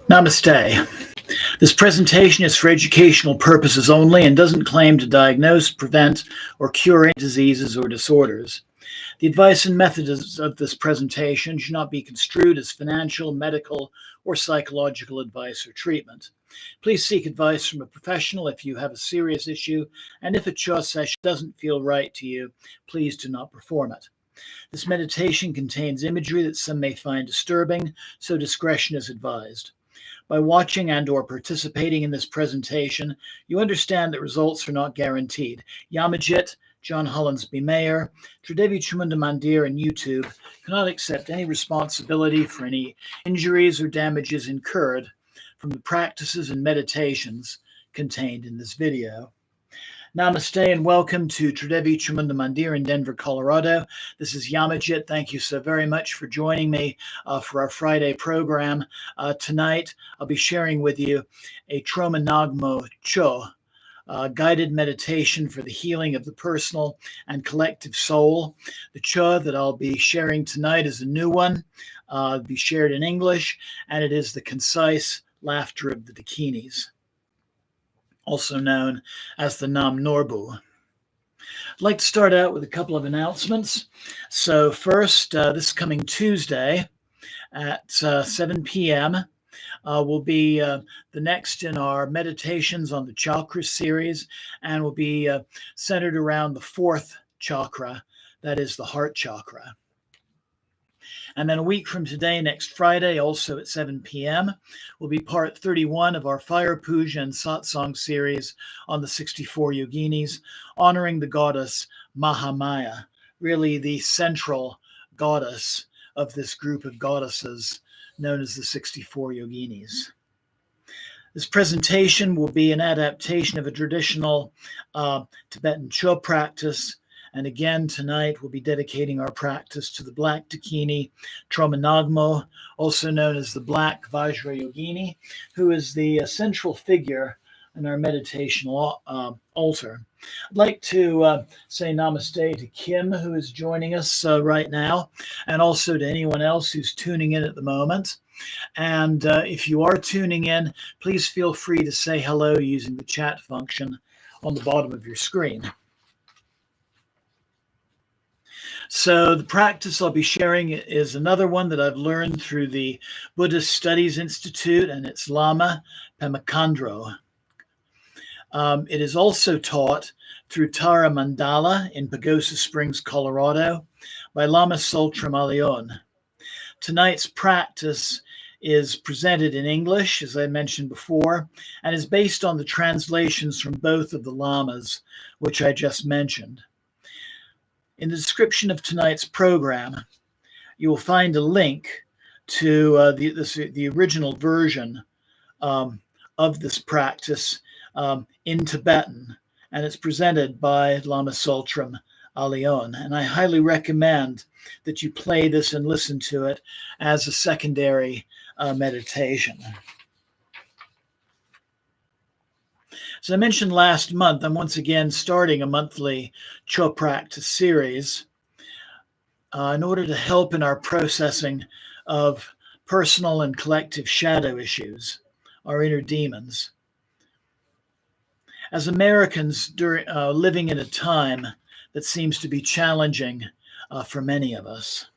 Namaste. This presentation is for educational purposes only and doesn't claim to diagnose, prevent, or cure any diseases or disorders. The advice and methods of this presentation should not be construed as financial, medical, or psychological advice or treatment. Please seek advice from a professional if you have a serious issue, and if a Chod session doesn't feel right to you, please do not perform it. This meditation contains imagery that some may find disturbing, so discretion is advised. By watching and or participating in this presentation, you understand that results are not guaranteed. Yamajit, John Hollinsby Mayer, Tridevi Chamunda Mandir, and YouTube cannot accept any responsibility for any injuries or damages incurred from the practices and meditations contained in this video. Namaste and welcome to Tridevi Chamunda Mandir in Denver, Colorado. This is Yamajit. Thank you so very much for joining me for our Friday program. Tonight, I'll be sharing with you a Trauma Nagmo Cho, guided meditation for the healing of the personal and collective soul. The Cho that I'll be sharing tonight is a new one. It'll be shared in English, and it is the Concise Laughter of the Dakinis, also known as the Nam Norbu. I'd like to start out with a couple of announcements. So first, this coming Tuesday at 7 p.m. Will be the next in our meditations on the chakra series, and will be centered around the fourth chakra, that is the heart chakra. And then a week from today, next Friday, also at 7 p.m., will be part 31 of our Fire Puja and Satsang series on the 64 yoginis, honoring the goddess Mahamaya, really the central goddess of this group of goddesses known as the 64 yoginis. This presentation will be an adaptation of a traditional Tibetan Cho practice. And again, tonight we'll be dedicating our practice to the Black Dakini, Trauma Nagmo, also known as the Black Vajra Yogini, who is the central figure in our meditation altar. I'd like to say namaste to Kim, who is joining us right now, and also to anyone else who's tuning in at the moment. And if you are tuning in, please feel free to say hello using the chat function on the bottom of your screen. So the practice I'll be sharing is another one that I've learned through the Buddhist Studies Institute and its Lama, Pema Khandro. It is also taught through Tara Mandala in Pagosa Springs, Colorado, by Lama Tsultrim Alyon. Tonight's practice is presented in English, as I mentioned before, and is based on the translations from both of the Lamas, which I just mentioned. In the description of tonight's program, you will find a link to the original version of this practice in Tibetan, and it's presented by Lama Tsultrim Alyon. And I highly recommend that you play this and listen to it as a secondary meditation. As I mentioned last month, I'm once again starting a monthly Cho practice series in order to help in our processing of personal and collective shadow issues, our inner demons. As Americans living in a time that seems to be challenging for many of us.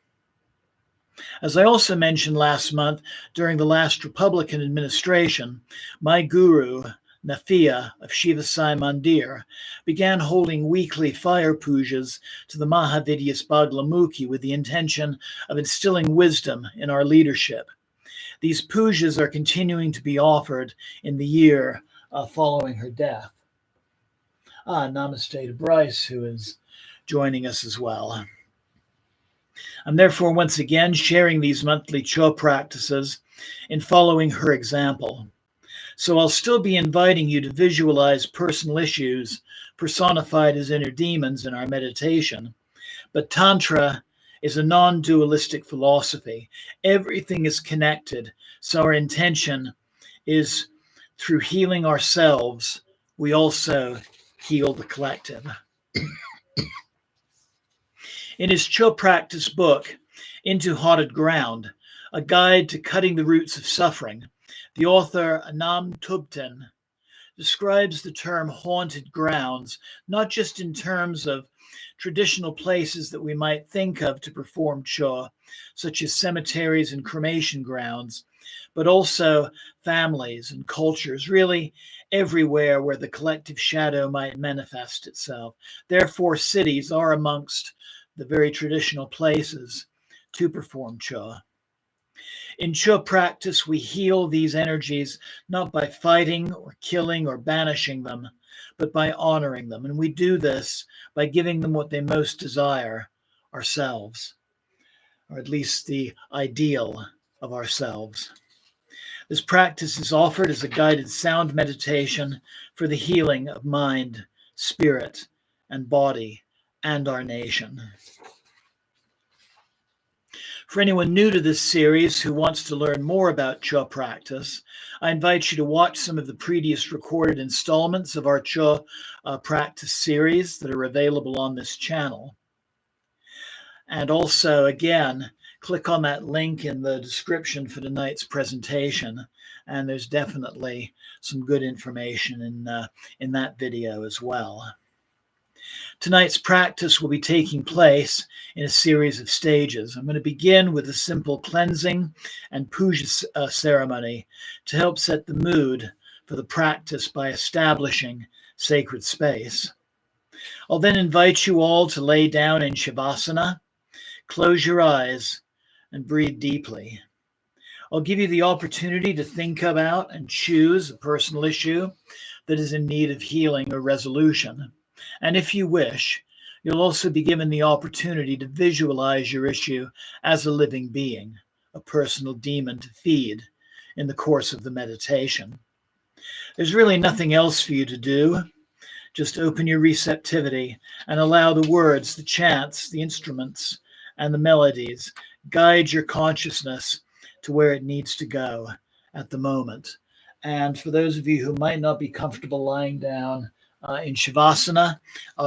As I also mentioned last month, during the last Republican administration, my guru, Nafia of Shiva Sai Mandir, began holding weekly fire pujas to the Mahavidyas Baglamukhi with the intention of instilling wisdom in our leadership. These pujas are continuing to be offered in the year following her death. Namaste to Bryce, who is joining us as well. I'm therefore once again sharing these monthly Cho practices in following her example. So I'll still be inviting you to visualize personal issues personified as inner demons in our meditation. But Tantra is a non-dualistic philosophy. Everything is connected. So our intention is through healing ourselves, we also heal the collective. In his Cho practice book, Into Haunted Ground, a guide to cutting the roots of suffering, The author Anam Tubten describes the term haunted grounds not just in terms of traditional places that we might think of to perform Chod, such as cemeteries and cremation grounds, but also families and cultures, really everywhere where the collective shadow might manifest itself. Therefore, cities are amongst the very traditional places to perform Chod. In Chod practice, we heal these energies not by fighting or killing or banishing them, but by honoring them. And we do this by giving them what they most desire, ourselves, or at least the ideal of ourselves. This practice is offered as a guided sound meditation for the healing of mind, spirit, and body, and our nation. For anyone new to this series who wants to learn more about Chod practice, I invite you to watch some of the previous recorded installments of our Chod practice series that are available on this channel. And also, again, click on that link in the description for tonight's presentation, and there's definitely some good information in that video as well. Tonight's practice will be taking place in a series of stages. I'm going to begin with a simple cleansing and puja ceremony to help set the mood for the practice by establishing sacred space. I'll then invite you all to lay down in Shavasana, close your eyes, and breathe deeply. I'll give you the opportunity to think about and choose a personal issue that is in need of healing or resolution. And if you wish, you'll also be given the opportunity to visualize your issue as a living being, a personal demon to feed in the course of the meditation. There's really nothing else for you to do. Just open your receptivity and allow the words, the chants, the instruments, and the melodies guide your consciousness to where it needs to go at the moment. And for those of you who might not be comfortable lying down in Shavasana,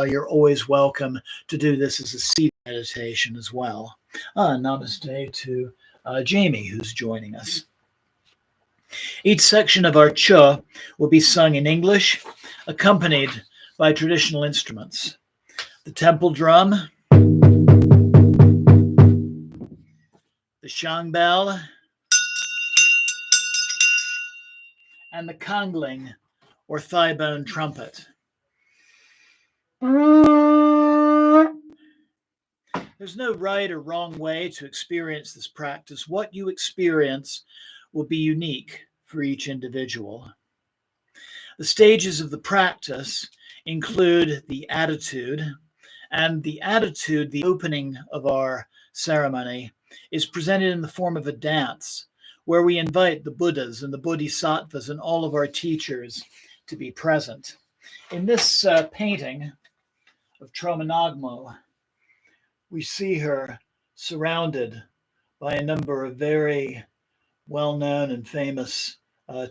you're always welcome to do this as a seated meditation as well. Namaste to Jamie, who's joining us. Each section of our Chod will be sung in English, accompanied by traditional instruments. The temple drum, the shang bell, and the kangling, or thigh bone trumpet. There's no right or wrong way to experience this practice. What you experience will be unique for each individual. The stages of the practice include the attitude, and the attitude, the opening of our ceremony, is presented in the form of a dance where we invite the Buddhas and the Bodhisattvas and all of our teachers to be present. In this painting of Tromanagmo, we see her surrounded by a number of very well-known and famous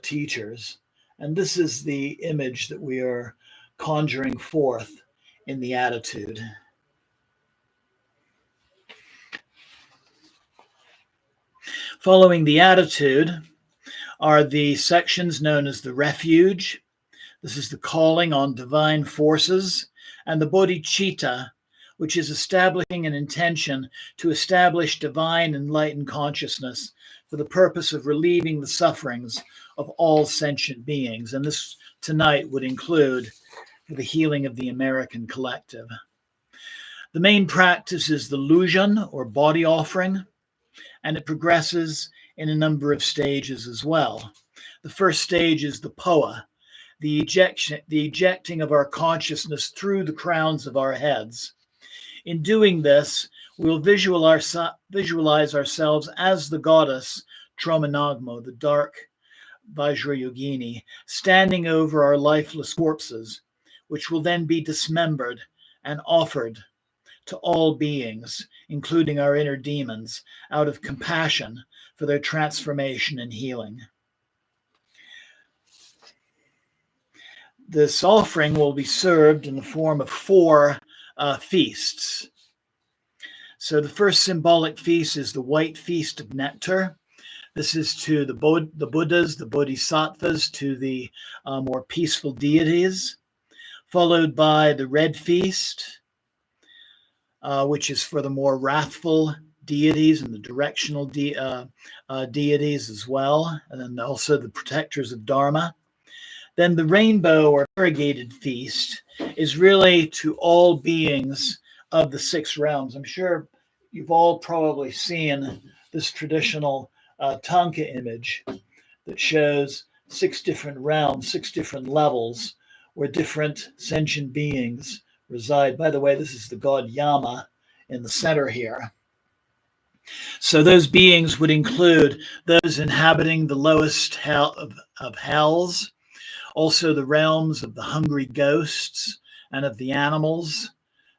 teachers. And this is the image that we are conjuring forth in the attitude. Following the attitude are the sections known as the refuge. This is the calling on divine forces, and the bodhicitta, which is establishing an intention to establish divine enlightened consciousness for the purpose of relieving the sufferings of all sentient beings. And this tonight would include the healing of the American collective. The main practice is the lujan, or body offering, and it progresses in a number of stages as well. The first stage is the poa, the ejecting of our consciousness through the crowns of our heads. In doing this, we'll visualize ourselves as the goddess Tromanagmo, the dark Vajrayogini, standing over our lifeless corpses, which will then be dismembered and offered to all beings, including our inner demons, out of compassion for their transformation and healing. This offering will be served in the form of 4 feasts. So the first symbolic feast is the white feast of nectar. This is to the Buddhas, the Bodhisattvas, to the more peaceful deities, followed by the red feast, which is for the more wrathful deities and the directional deities as well, and then also the protectors of Dharma. Then the rainbow or variegated feast is really to all beings of the six realms. I'm sure you've all probably seen this traditional tanka image that shows 6 different realms, 6 different levels where different sentient beings reside. By the way, this is the god Yama in the center here. So those beings would include those inhabiting the lowest of hells, also the realms of the hungry ghosts and of the animals,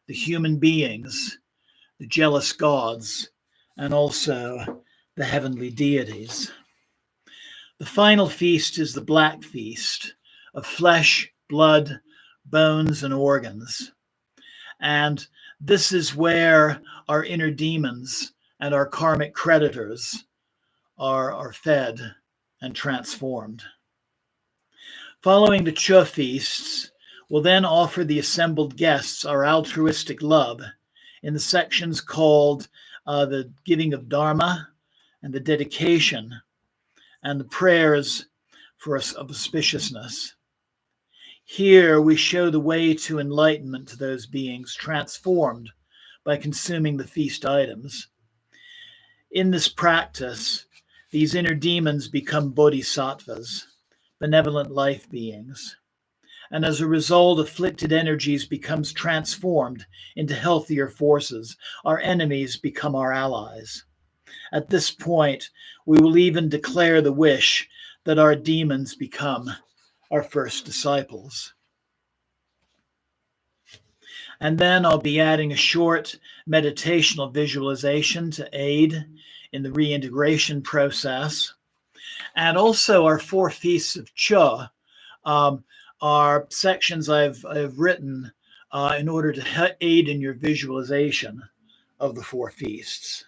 the human beings, the jealous gods, and also the heavenly deities. The final feast is the black feast of flesh, blood, bones, and organs. And this is where our inner demons and our karmic creditors are fed and transformed. Following the Chod feasts, we'll then offer the assembled guests our altruistic love in the sections called the giving of Dharma and the dedication and the prayers of auspiciousness. Here we show the way to enlightenment to those beings transformed by consuming the feast items. In this practice, these inner demons become bodhisattvas, benevolent life beings. And as a result, afflicted energies becomes transformed into healthier forces. Our enemies become our allies. At this point, we will even declare the wish that our demons become our first disciples. And then I'll be adding a short meditational visualization to aid in the reintegration process. And also our 4 feasts of Chod are sections I've written in order to aid in your visualization of the 4 feasts.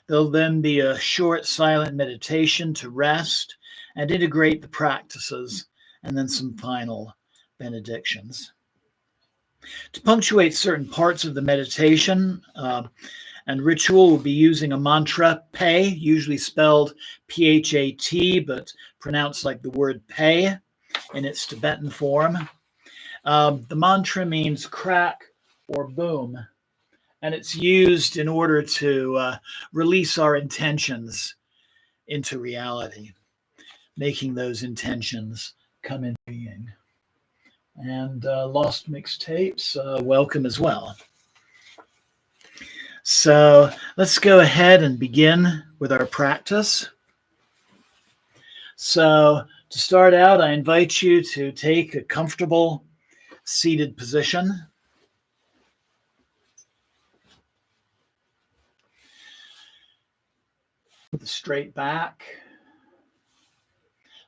There'll then be a short silent meditation to rest and integrate the practices, and then some final benedictions. To punctuate certain parts of the meditation and ritual, we'll be using a mantra, Pei, usually spelled P-H-A-T, but pronounced like the word pay in its Tibetan form. The mantra means crack or boom, and it's used in order to release our intentions into reality, making those intentions come into being. And Lost Mixtapes, welcome as well. So let's go ahead and begin with our practice. So to start out, I invite you to take a comfortable seated position. With a straight back,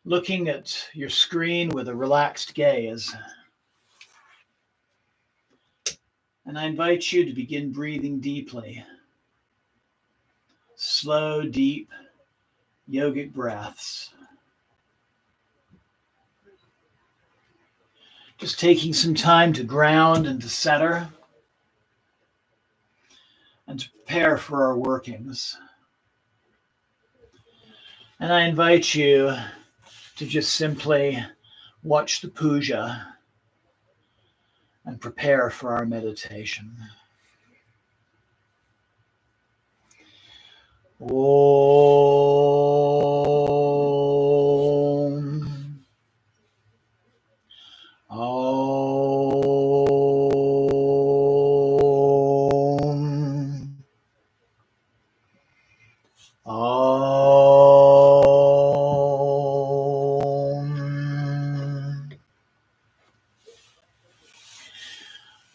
looking at your screen with a relaxed gaze. And I invite you to begin breathing deeply. Slow, deep, yogic breaths. Just taking some time to ground and to center and to prepare for our workings. And I invite you to just simply watch the puja and prepare for our meditation. Om. Om.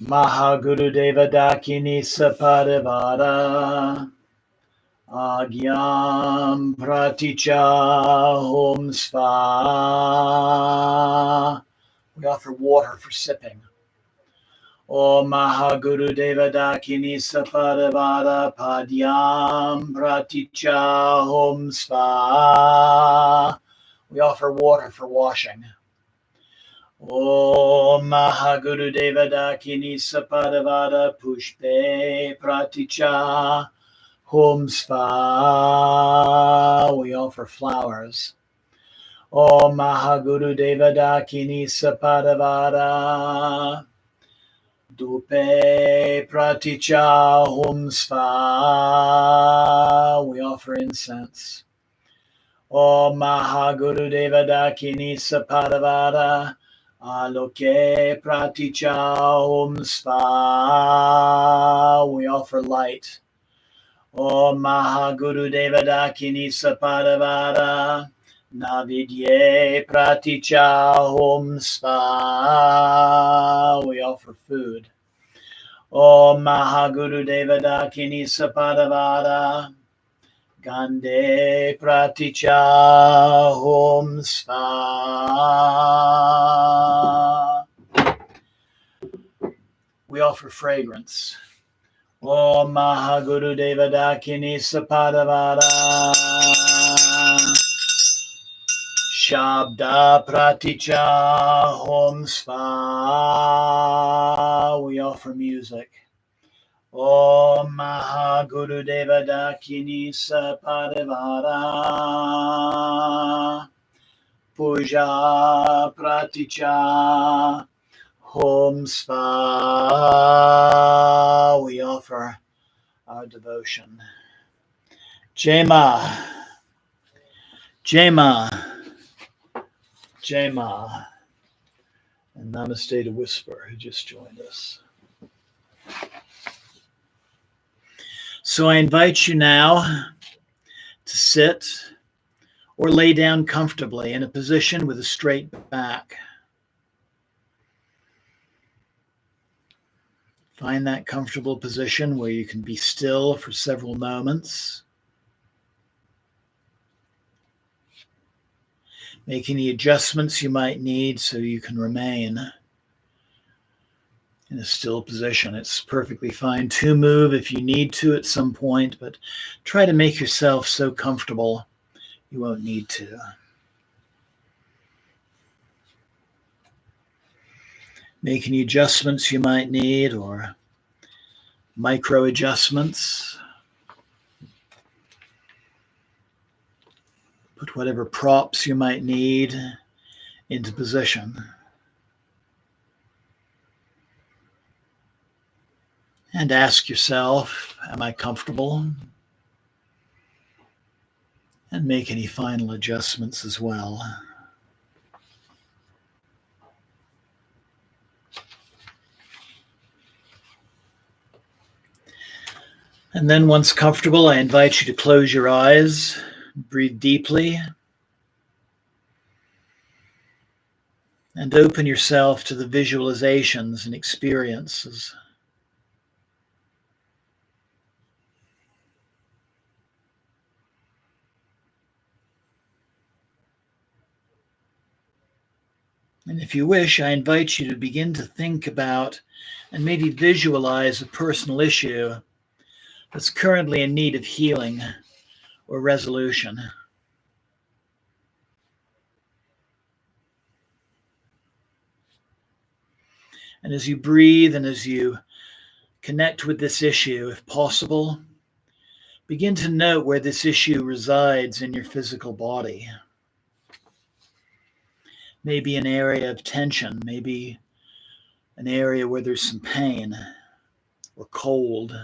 Mahagurudeva Dakinis Parivara Agyam Praticha Om Sva. We offer water for sipping. Om Mahaguru Deva Dakinis Padavada Padyam Praticha Hom Sva. We offer water for washing. Om Mahaguru Deva Dakinis Padavada Pushpe Praticha Hom Sva. We offer flowers. Om Mahaguru Deva Dakinis Padavada Dupe Praticha Hum Sva. We offer incense. Om Mahaguru Deva Dakini Sapadavada Aloke Praticha Hum Sva. We offer light. Om Mahaguru Deva Dakini Sapadavada Navidye Praticha Hom Sva. We offer food. Om Mahaguru Deva Dakini Sapadavada Gande Praticha Hom Sva. We offer fragrance. Om Mahaguru Deva Dakini Sapadavada Shabda Praticha Hom Sva. We offer music. Om Mahaguru Deva Dakini Sapadavada Puja Praticha Hom Sva. We offer our devotion. Jema, Jema, Jema. And namaste to Whisper, who just joined us. So I invite you now to sit or lay down comfortably in a position with a straight back. Find that comfortable position where you can be still for several moments. Make any adjustments you might need so you can remain in a still position. It's perfectly fine to move if you need to at some point, but try to make yourself so comfortable you won't need to. Make any adjustments you might need or micro adjustments. Put whatever props you might need into position. And ask yourself, am I comfortable? And make any final adjustments as well. And then once comfortable, I invite you to close your eyes, breathe deeply, and open yourself to the visualizations and experiences. And if you wish, I invite you to begin to think about and maybe visualize a personal issue that's currently in need of healing or resolution. And as you breathe and as you connect with this issue, if possible, begin to note where this issue resides in your physical body. Maybe an area of tension, maybe an area where there's some pain or cold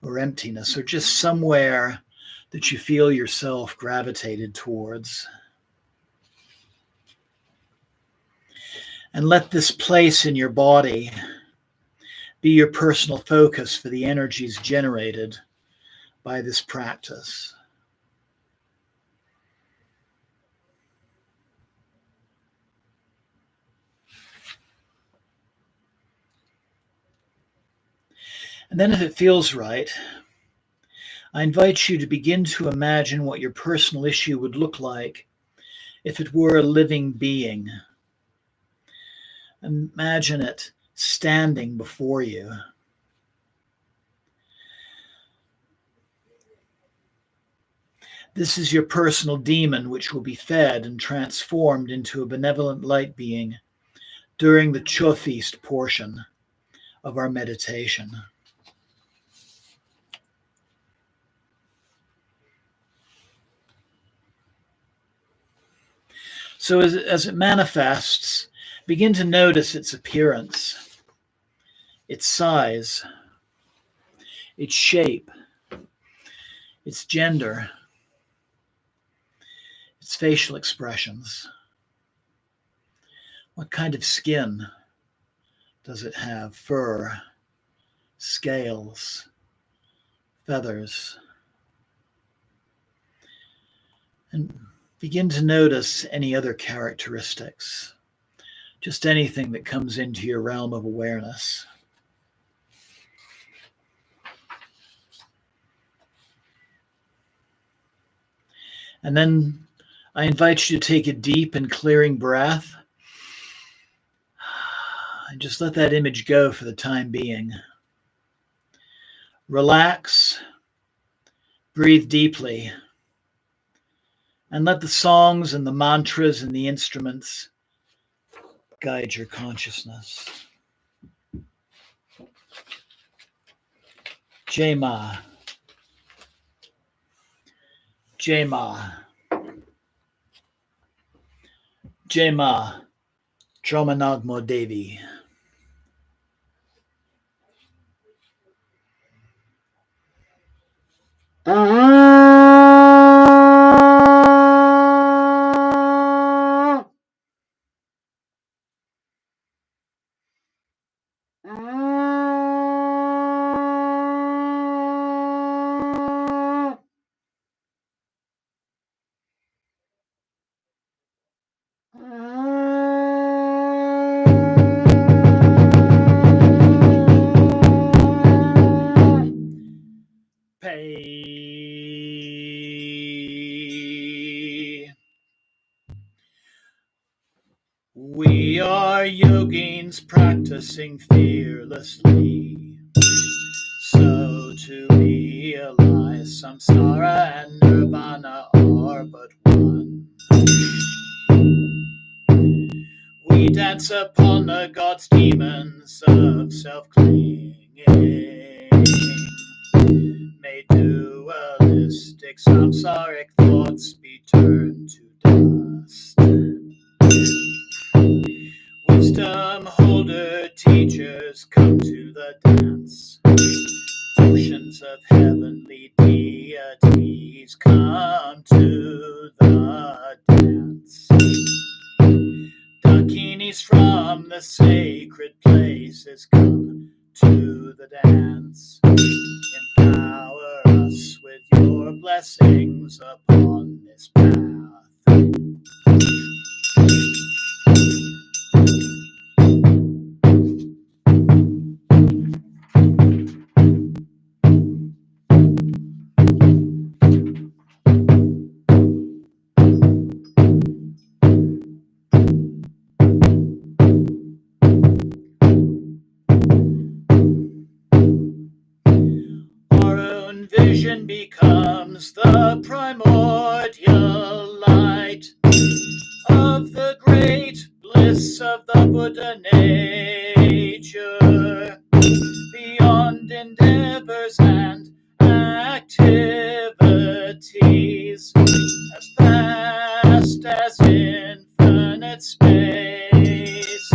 or emptiness, or just somewhere that you feel yourself gravitated towards. And let this place in your body be your personal focus for the energies generated by this practice. And then if it feels right, I invite you to begin to imagine what your personal issue would look like if it were a living being. Imagine it standing before you. This is your personal demon, which will be fed and transformed into a benevolent light being during the Chod feast portion of our meditation. So as it manifests, begin to notice its appearance, its size, its shape, its gender, its facial expressions. What kind of skin does it have? Fur, scales, feathers. And begin to notice any other characteristics, just anything that comes into your realm of awareness. And then I invite you to take a deep and clearing breath and just let that image go for the time being. Relax, breathe deeply, and let the songs and the mantras and the instruments guide your consciousness. Jai Ma. Jai Ma. Jai Ma. Dramanagmo Devi. We are yogins practicing fearlessly, so to realize samsara and nirvana are but one. We dance upon the gods' demons of self-clinging, may dualistic samsaric thoughts be turned to dust. Wisdom holder teachers come to the dance. Oceans of heavenly deities come to the dance. Dakinis from the sacred places come to the dance. Empower us with your blessings upon this path. Vision becomes the primordial light of the great bliss of the Buddha nature, beyond endeavors and activities, as vast as infinite space.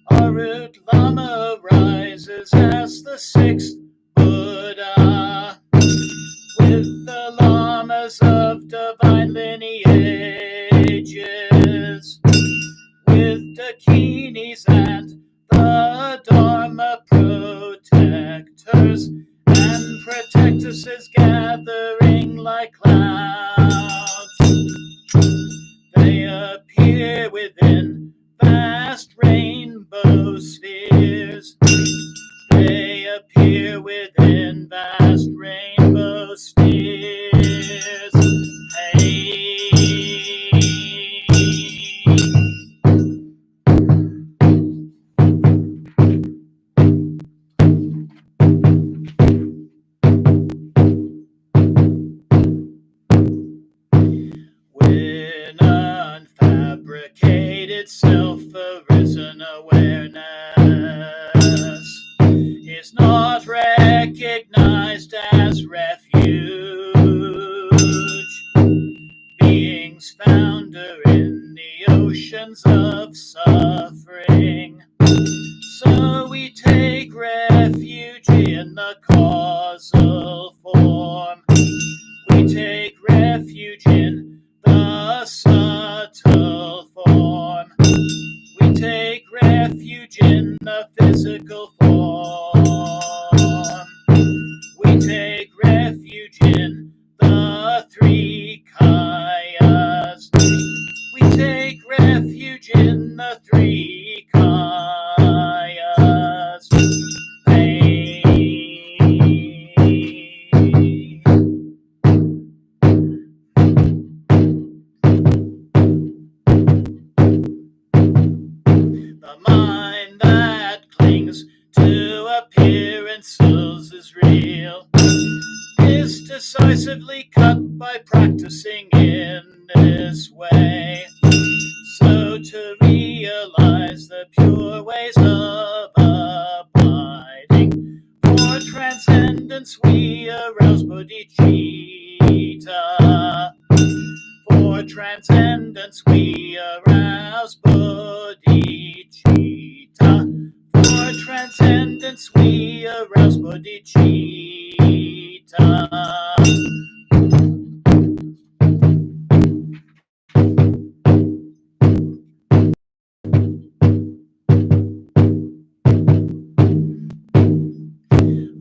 Our root Lama rises as the sixth Buddha, with the lamas of divine lineages, with Dakinis and the Dharma protectors, and protectresses gathering like clouds. They appear within vast rainbow spheres. They appear within vast rainbow spheres. Hey. arisen awareness is not recognized as refuge. Beings founder in the oceans of suffering. So we take refuge in the causal form. We take refuge in the subtle form. We take refuge in the physical form. We take refuge in the three kayas. We take refuge in the three kayas. The mind that clings to appearances is real, is decisively cut by practicing in this way. So to realize the pure ways of abiding, for transcendence we arouse bodhicitta. For transcendence we arouse bodhicitta. For transcendence we arouse bodhicitta.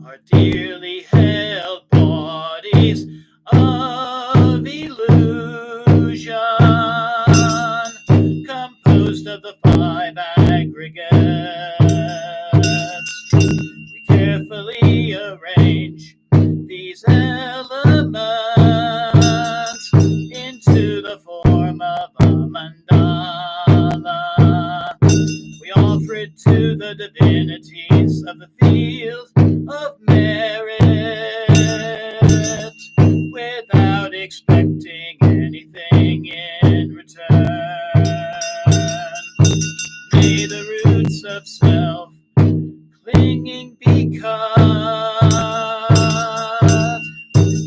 Our dearly held bodies of illusion, composed of the five aggregates. We carefully arrange these elements into the form of a mandala. We offer it to the divinities of the field of merit without expecting anything in return. May the roots of self clinging be cut.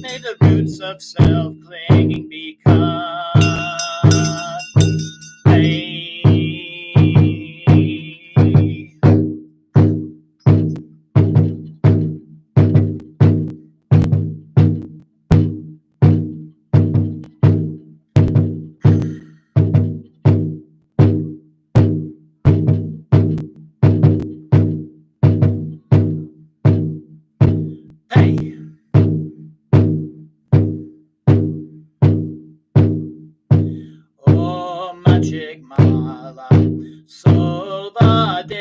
May the roots of self clinging be cut. Magic mala, solvadep.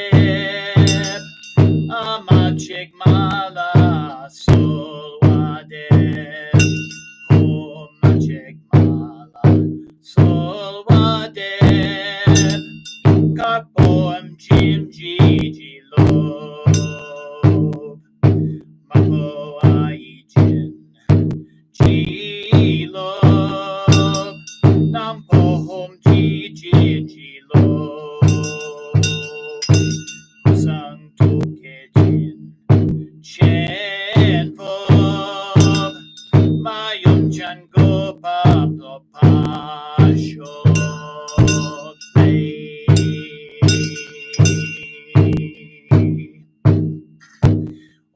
A magic mala, solvadep. Oh, magic mala, solvadep. Carpoem jim gigi lob. Mapo aijin, ji lob. Nampo hom ji lo. Kusang toke jin. Chen fob. Mayum chan go pablo pasho.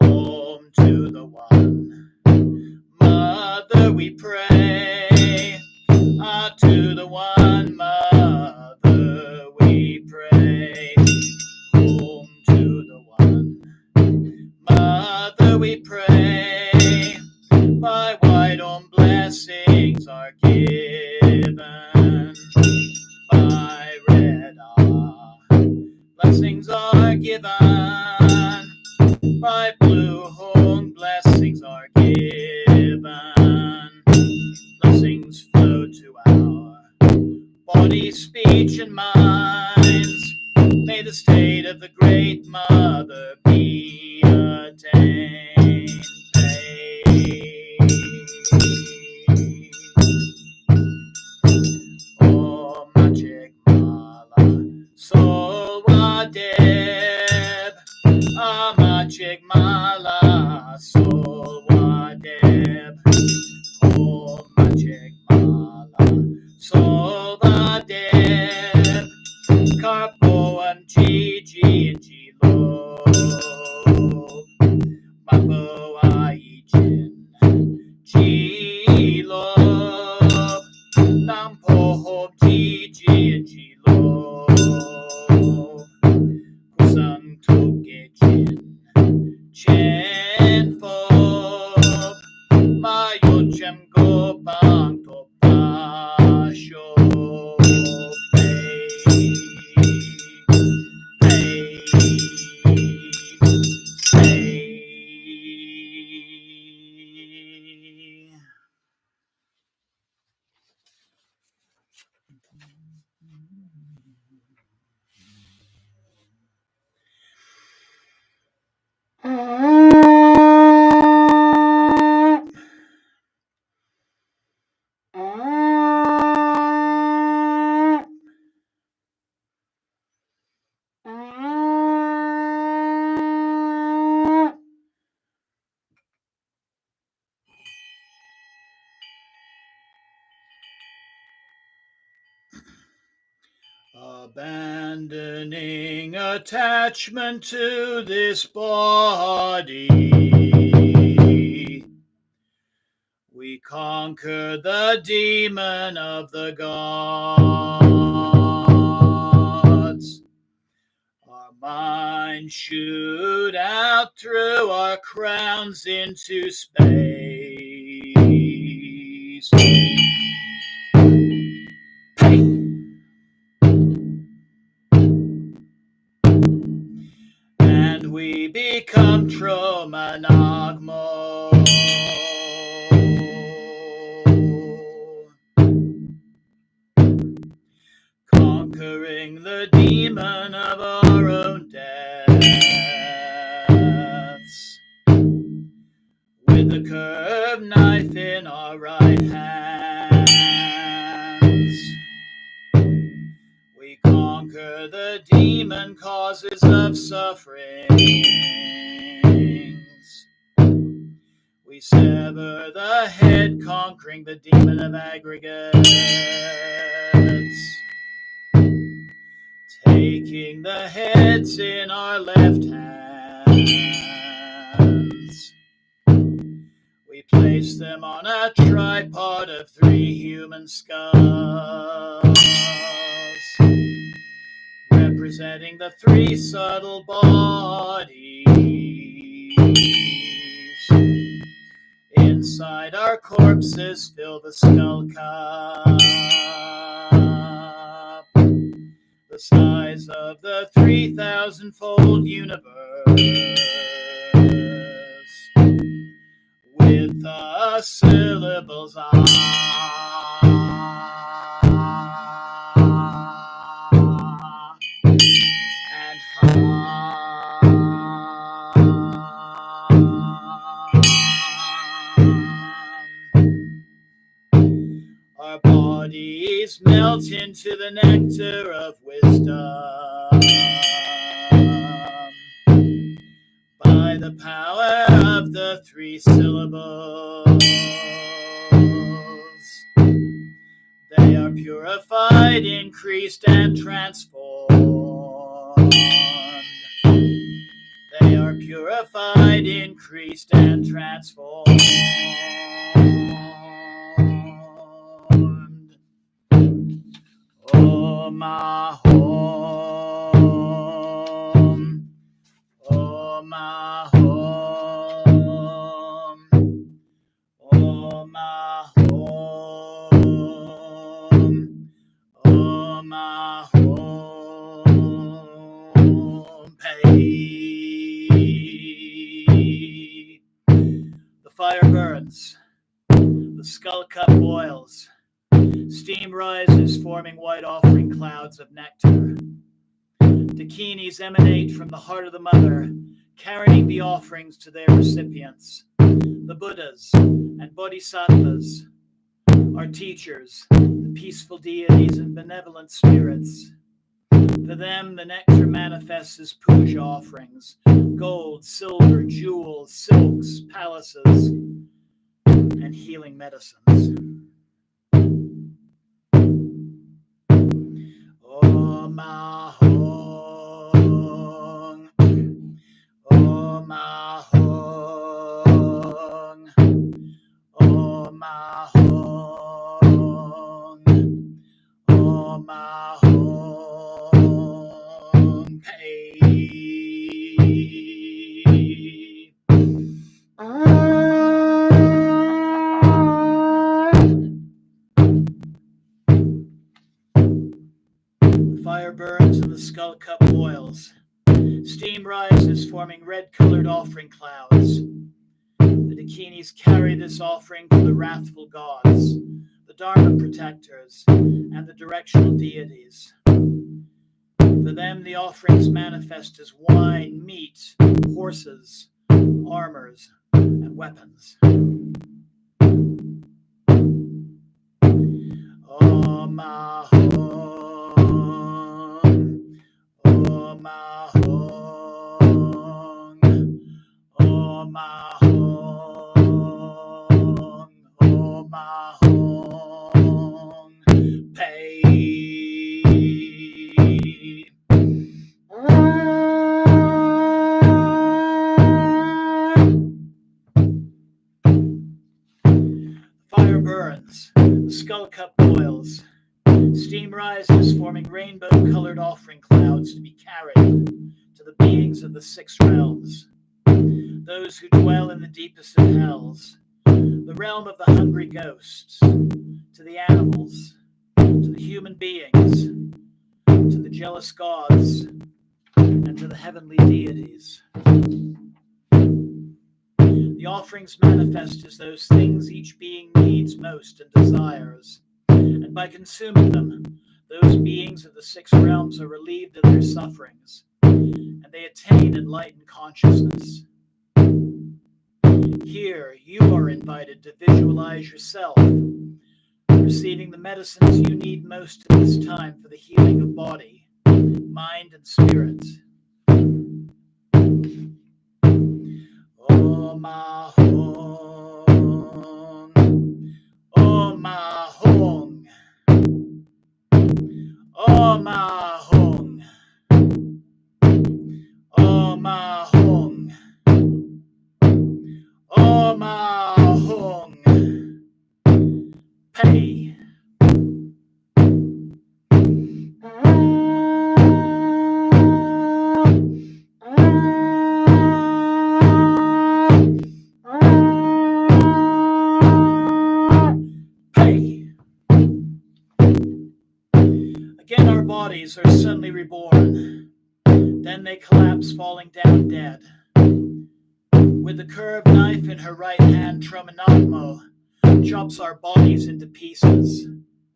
Om to the one. Mother we pray. To the one mother we pray. Home to the one mother we pray. By white on blessings are given. By red blessings are given. By blue horn blessings are given. Blessings flow to our body, speech, and minds. May the state of the Great Mother be attained. Oh, magic mala, so Amachik mala sol wadeb. Om Machik mala sol wadeb. Karpo and Gigi and Gilo. Mapo Aijin. Gilo. Nampo Hom Gigi and Gilo. Kusang Togejin. Chen Fo. Mayo Chem Go Bang To Pasho. Abandoning attachment to this body, we conquer the demon of the gods. Our minds shoot out through our crowns into space. And we become Tromanagmo. Conquering the demon of our own deaths. With the curved knife in our right hands, we conquer the demon causes of sufferings. We sever the head, conquering the demon of aggregates. Taking the heads in our left hands, we place them on a tripod of 3 human skulls, representing the 3 subtle bodies. Inside our corpses fill the skull cup, the size of the 3,000-fold universe, with the syllables ah and ha. Our bodies melt into the nectar of wisdom by the power of the 3 syllables. They are purified, increased, and transformed. They are purified, increased, and transformed. Om Ahom. Om Ahom. Om Ahom. Om Ahom. The fire burns. The skull cup boils. Steam rises, forming white offering clouds of nectar. Dakinis emanate from the heart of the mother, carrying the offerings to their recipients. The Buddhas and Bodhisattvas, our teachers, the peaceful deities and benevolent spirits. For them, the nectar manifests as puja offerings, gold, silver, jewels, silks, palaces, and healing medicines. Oh, Mahong. Oh, Mahong. Oh, Mahong. Oh, Mahong. Pay. The fire burns and the skull cup boils. Steam rises, forming red-colored offering clouds. The Dakinis carry this offering to the wrathful gods, the Dharma protectors, and the directional deities. For them, the offerings manifest as wine, meat, horses, armors, and weapons. Oh, Mahong. Oh, Mahong. Oh, Mahong. Oh, Mahong. Pay. Fire burns, the skull cup boils. Steam rises, forming rainbow-colored offering clouds to be carried to the beings of the six realms, those who dwell in the deepest of hells, the realm of the hungry ghosts, to the animals, to the human beings, to the jealous gods, and to the heavenly deities. The offerings manifest as those things each being needs most and desires, and by consuming them, those beings of the six realms are relieved of their sufferings, and they attain enlightened consciousness. Here, you are invited to visualize yourself, receiving the medicines you need most at this time for the healing of body, mind, and spirit. Oh, Mahong. Oh, Mahong. Oh, Mahong. Oh, Mahong. Oh, Mahong. Pay. Again, our bodies are suddenly reborn. Then they collapse, falling down dead. With the curved knife in her right hand, Tromanatmo chops our bodies into pieces.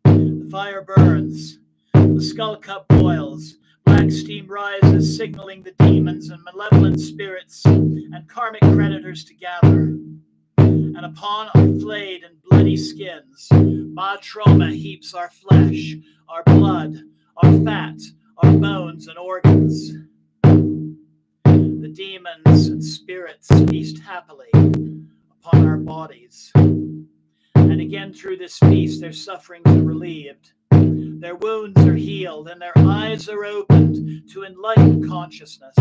The fire burns. The skull cup boils. Black steam rises, signaling the demons and malevolent spirits and karmic creditors to gather. And upon our flayed and bloody skins, Ma Troma heaps our flesh, our blood, our fat, our bones and organs. The demons and spirits feast happily upon our bodies. And again through this feast their sufferings are relieved, their wounds are healed, and their eyes are opened to enlightened consciousness.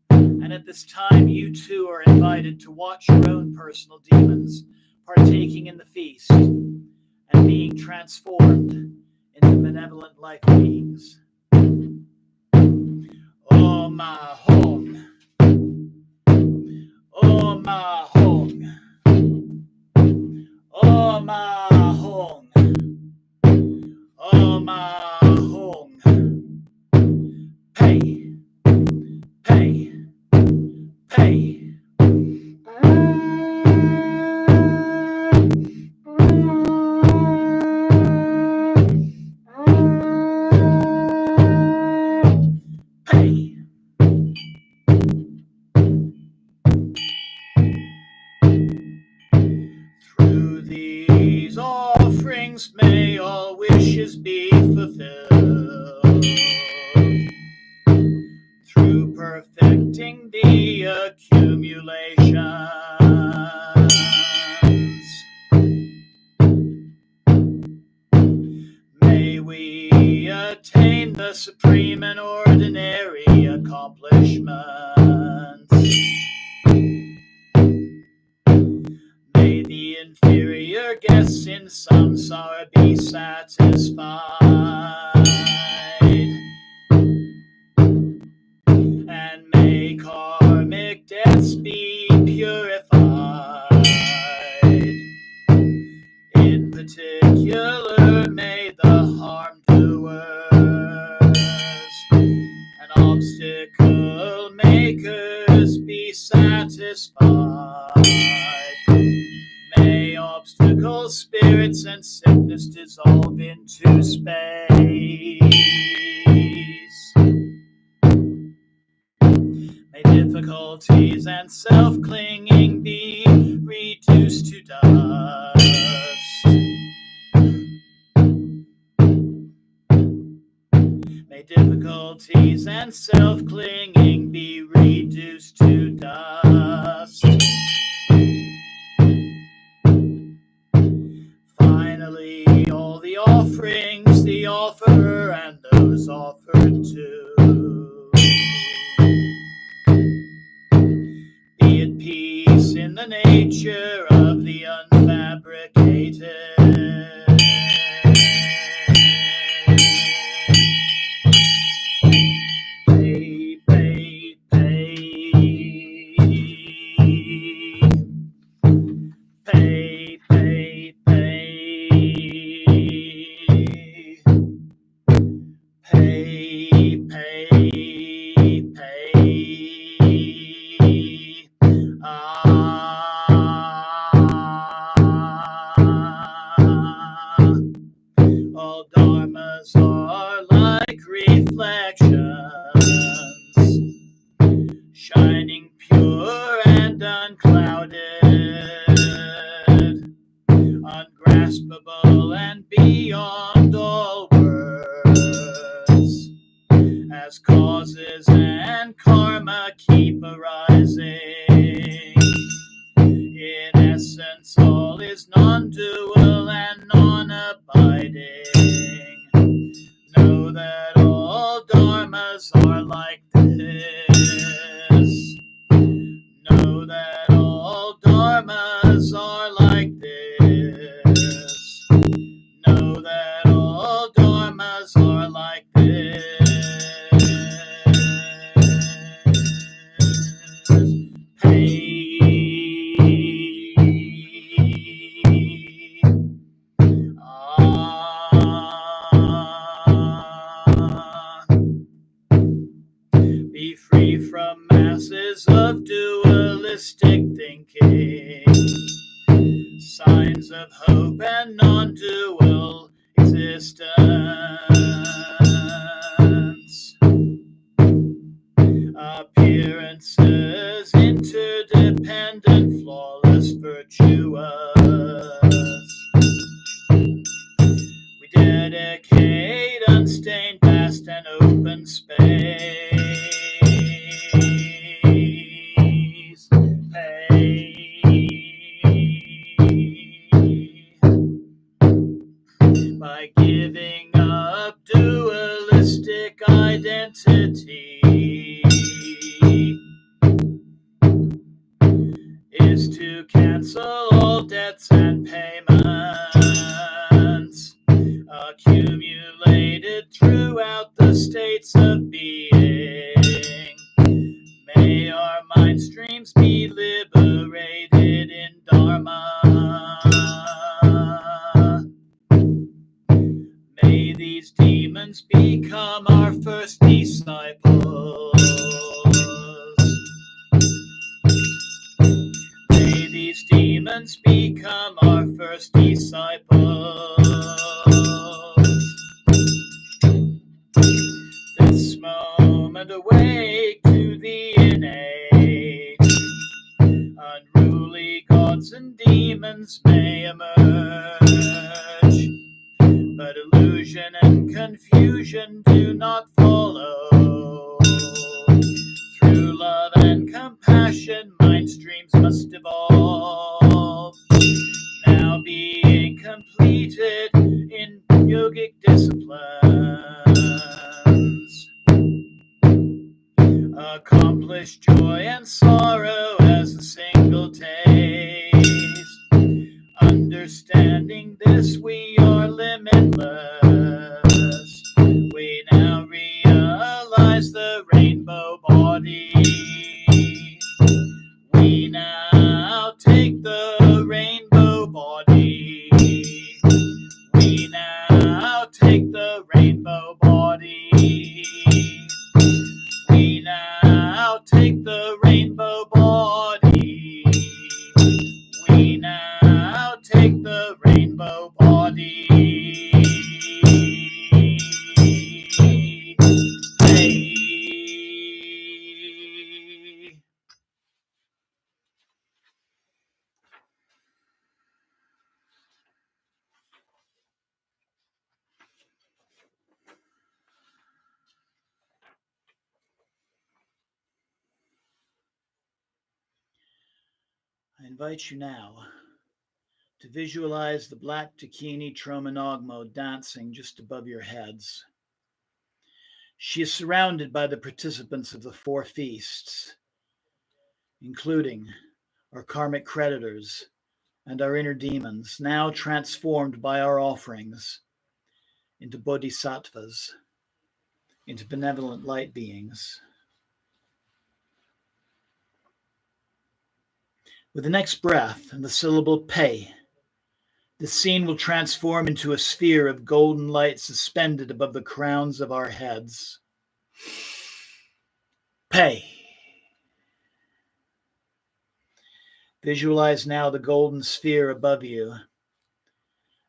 And at this time you too are invited to watch your own personal demons partaking in the feast and being transformed into benevolent life beings. Oh, Mahong. Oh, Mahong. Oh, Mahong. Oh, Mahong. Pay. Pay. Pay. Pay. Through these offerings may all wishes be fulfilled. Through perfecting these accumulations. May we attain the supreme and ordinary accomplishments. May the inferior guests in samsara be satisfied, and may karmic debts be purified. In particular, may the harm doers and obstacle makers be satisfied. May obstacle spirits and sickness dissolve into space. May difficulties and self-clinging be reduced to dust. May difficulties and self-clinging be reduced to dust. Finally, all the offerings, the offerer and those offered to, be at peace in the nature of the unfabricated. Pay, pay, pay. Pay, pay, pay. Pay, pay, pay. All dharmas are like reflections, shining pure and unclouded, ungraspable and beyond all words, as causes and karma keep arising. In essence, all is non-dual and non-abiding. Know that all dharmas are like this. Know that all dharmas are like this. Know that all dharmas are like this. Pay. Be free from masses of dualistic thinking, signs of hope and non-dual existence, appearances interdependent, flawless, virtuous. We dedicate unstained, vast and open space. By giving up dualistic identity is to cancel all debts and payments accumulated throughout the states of being. May our mind streams be liberated in Dharma. May these demons become our first disciples. May these demons become our first disciples. This moment awake to the innate, unruly gods and demons may emerge, but illusion and confusion do not follow. Through love and compassion passion, mind streams must evolve, now being completed in yogic disciplines. Accomplish joy and sorrow as a single taste. Understanding this, we are limitless. We now realize the rainbow body. We now take the rainbow body. We now take the rainbow body. We now take the rainbow body. We now take the rainbow body. Hey. I invite you now to visualize the black Dakini Tromonogmo dancing just above your heads. She is surrounded by the participants of the 4 feasts, including our karmic creditors and our inner demons, now transformed by our offerings into bodhisattvas, into benevolent light beings. With the next breath and the syllable pei, the scene will transform into a sphere of golden light suspended above the crowns of our heads. Pei. Visualize now the golden sphere above you.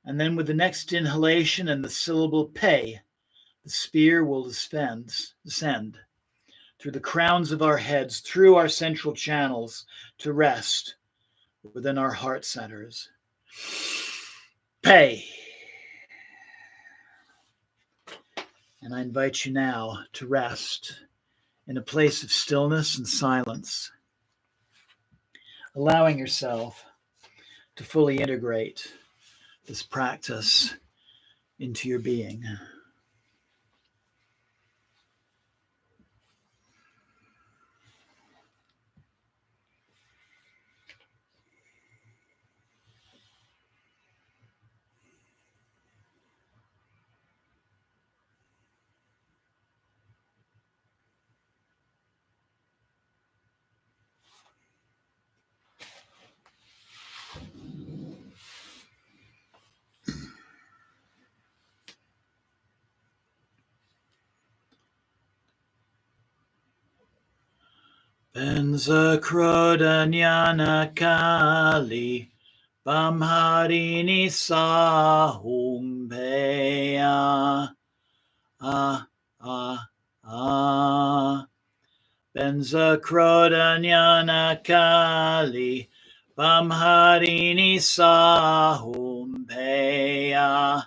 And then with the next inhalation and the syllable pei, the sphere will descend through the crowns of our heads, through our central channels, to rest within our heart centers. Pei. And I invite you now to rest in a place of stillness and silence, allowing yourself to fully integrate this practice into your being. Benza Krodanyana Kali Bamharini Sahum Peya Benza Krodanyana Kali Bamharini Sahum Peya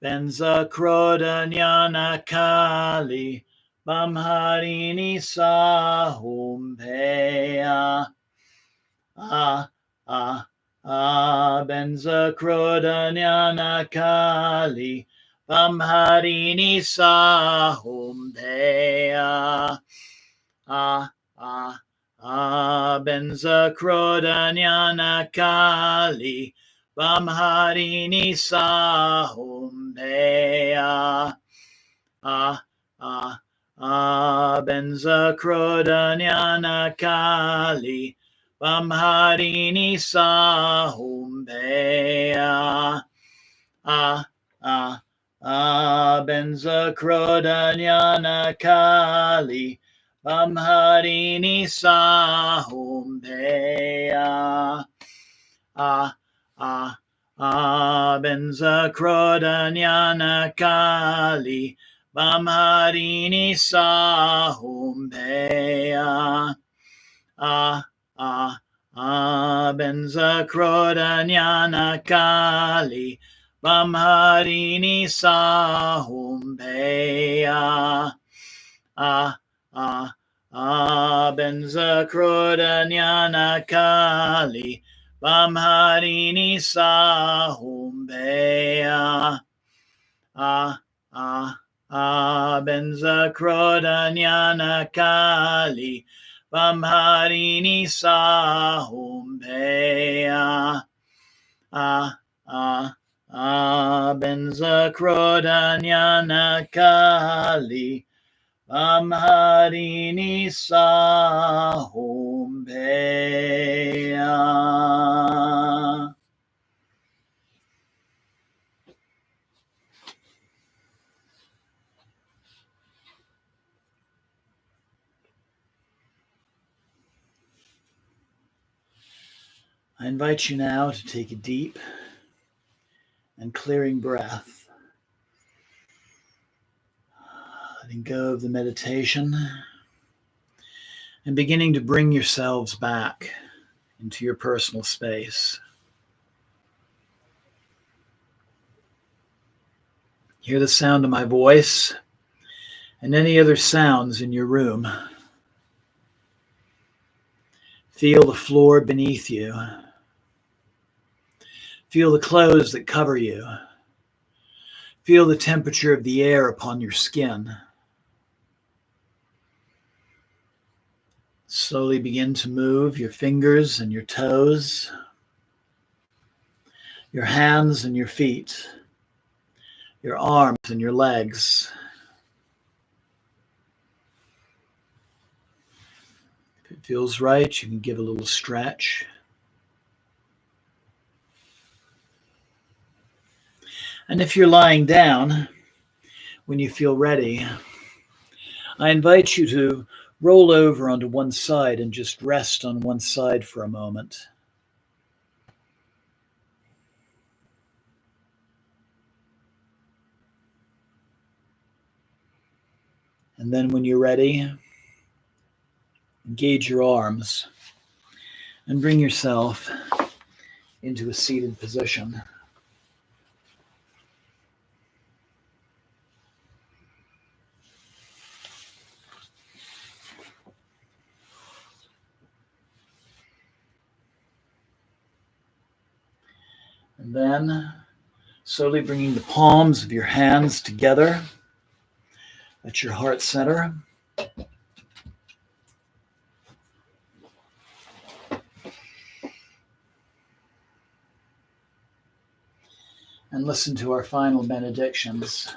Benza Krodanyana Kali Bamharini Sahum Peya Benza Krodanyana Kali Bamharini Sahum Peya Benza Krodanyana Kali Bamharini Sahum Peya Benza Krodanyana Kali Bamharini Sahum Peya Benza Krodanyana Kali Bamharini Sahum Peya Benza Krodanyana Kali Bamharini Sahum Peya Benza Krodanyana Kali Bamharini Sahum Peya ah, ah, ah, benza krodanyana kali, bamharini sahumbea, ah, ah, ah, benza krodanyana kali, bamharini sahumbea, ah, ah, ah, benza krodanyana kali, Amharini Sahumbea. I invite you now to take a deep and clearing breath, letting go of the meditation and beginning to bring yourselves back into your personal space. Hear the sound of my voice and any other sounds in your room. Feel the floor beneath you. Feel the clothes that cover you. Feel the temperature of the air upon your skin. Slowly begin to move your fingers and your toes, your hands and your feet, your arms and your legs. If it feels right, you can give a little stretch. And if you're lying down, when you feel ready, I invite you to roll over onto one side and just rest on one side for a moment. And then when you're ready, engage your arms and bring yourself into a seated position. And then slowly bringing the palms of your hands together at your heart center. And listen to our final benedictions.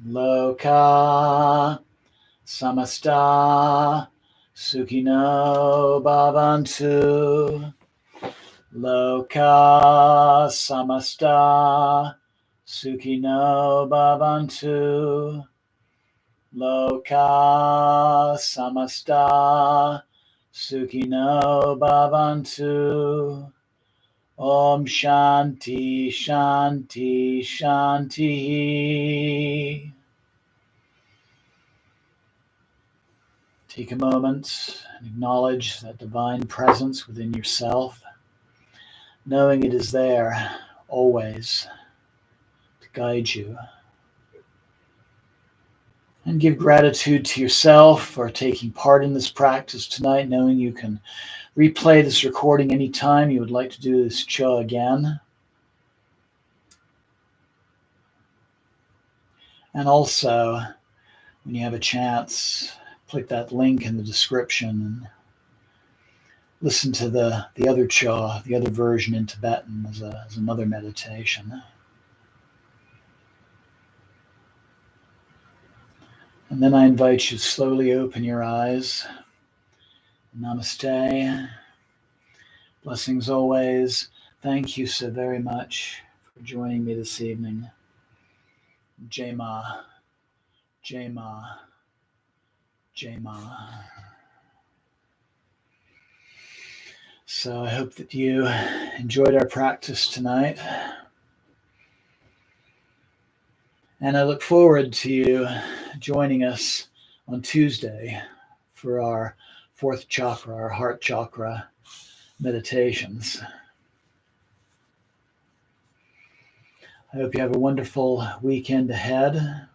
Loka samasta sukhino bhavantu. Loka samasta sukhino bhavantu. Loka samasta sukhino bhavantu. Om Shanti Shanti Shanti. Take a moment and acknowledge that divine presence within yourself, knowing it is there always to guide you. And give gratitude to yourself for taking part in this practice tonight, knowing you can replay this recording anytime you would like to do this Chod again. And also, when you have a chance, click that link in the description and listen to the other Chod, the other version in Tibetan as another meditation. And then I invite you to slowly open your eyes. Namaste. Blessings always. Thank you so very much for joining me this evening. Jai Ma, Jai Ma, Jai Ma. So I hope that you enjoyed our practice tonight. And I look forward to you joining us on Tuesday for our fourth chakra, our heart chakra meditations. I hope you have a wonderful weekend ahead.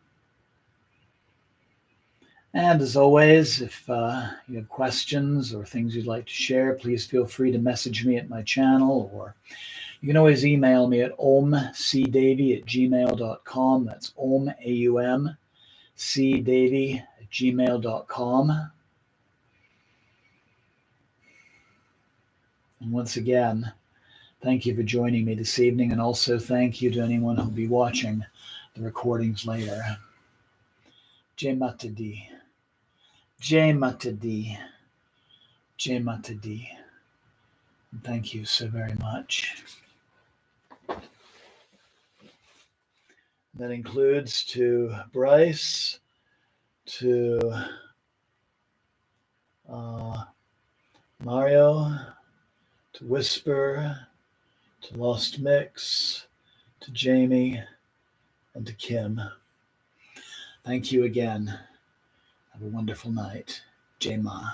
And as always, if you have questions or things you'd like to share, please feel free to message me at my channel, or you can always email me at omcdavy@gmail.com. That's om, A-U-M, cdavy@gmail.com. And once again, thank you for joining me this evening, and also thank you to anyone who'll be watching the recordings later. Jai Mata Di. Jai Mata Di. Jai Mata Di. And thank you so very much. That includes to Bryce, to Mario, to Whisper, to Lost Mix, to Jamie, and to Kim. Thank you again. Have a wonderful night. Jai Ma.